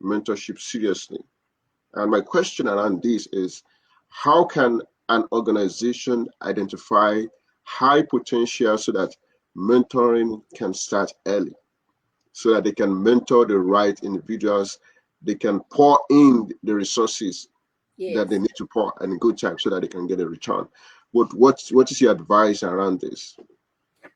mentorship seriously. And my question around this is, how can an organization identify high potential so that mentoring can start early, so that they can mentor the right individuals, they can pour in the resources that they need to pour in good time so that they can get a return? What is your advice around this?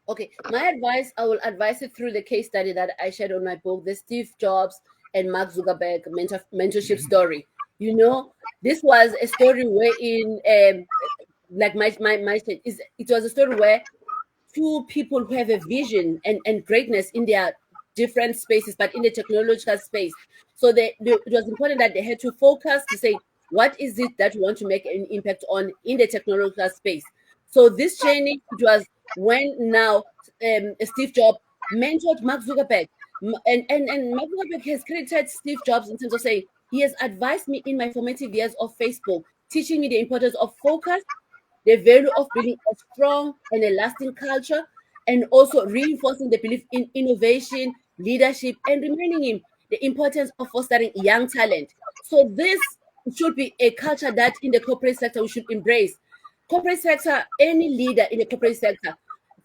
Okay, my advice, I will advise it through the case study that I shared on my book, the Steve Jobs and Mark Zuckerberg mentorship story. You know, this was a story wherein, like my is it was a story where two people who have a vision and greatness in their different spaces, but in the technological space. So it was important that they had to focus to say, what is it that we want to make an impact on in the technological space? So this journey, it was when now Steve Jobs mentored Mark Zuckerberg. And Mark Zuckerberg has credited Steve Jobs in terms of saying, he has advised me in my formative years of Facebook, teaching me the importance of focus, the value of building a strong and a lasting culture, and also reinforcing the belief in innovation, leadership, and reminding him the importance of fostering young talent. So this should be a culture that in the corporate sector we should embrace. Corporate sector, any leader in the corporate sector,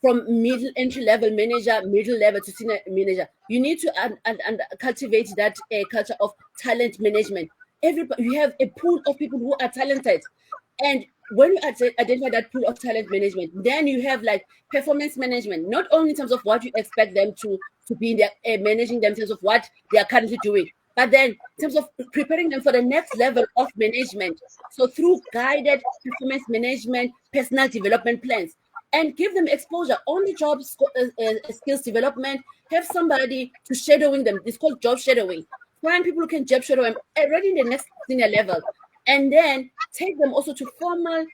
from middle entry level manager, middle level to senior manager, you need to and cultivate that culture of talent management. Everybody, you have a pool of people who are talented, and when you identify that pool of talent management, then you have like performance management, not only in terms of what you expect them to be in their managing them in terms of what they are currently doing, but then in terms of preparing them for the next level of management. So through guided performance management, personal development plans, and give them exposure on the job skills development. Have somebody to shadowing them. It's called job shadowing. Find people who can job shadow them already in the next senior level, and then take them also to formal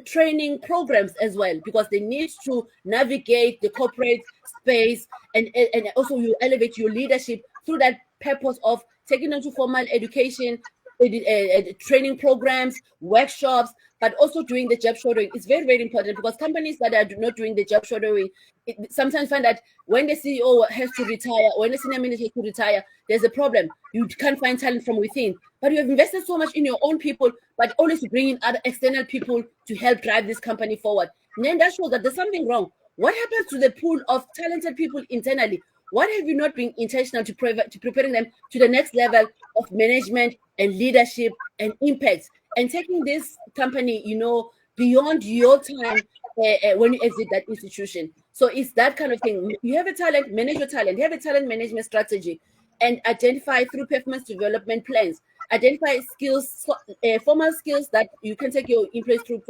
training programs as well, because they need to navigate the corporate space, and also you elevate your leadership through that purpose of taking them to formal education, training programs, workshops, but also doing the job shadowing. It's very, very important, because companies that are not doing the job shadowing sometimes find that when the CEO has to retire, or when the senior manager has to retire, there's a problem. You can't find talent from within, but you have invested so much in your own people, but always to bring in other external people to help drive this company forward. And then that shows that there's something wrong. What happens to the pool of talented people internally? What have you not been intentional to preparing them to the next level of management and leadership and impact, and taking this company, beyond your time when you exit that institution? So it's that kind of thing. You have a talent, manage your talent. You have a talent management strategy, and identify through performance development plans. Identify skills, formal skills that you can take your employees through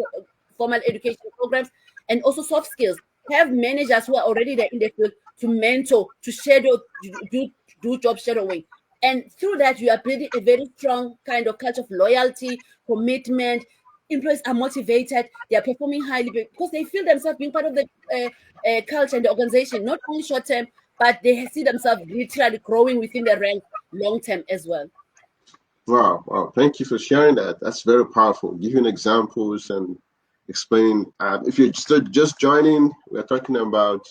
formal education programs, and also soft skills. Have managers who are already there in the field to mentor, to shadow, do job shadowing. And through that, you are building a very strong kind of culture of loyalty, commitment. Employees are motivated, they are performing highly because they feel themselves being part of the culture and the organization, not only short term, but they see themselves literally growing within the rank long term as well. Wow. Thank you for sharing that. That's very powerful. Giving examples and explaining. If you're just joining, we're talking about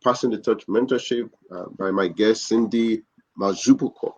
Passing the Torch Mentorship by my guest, Cindy Mazubuko.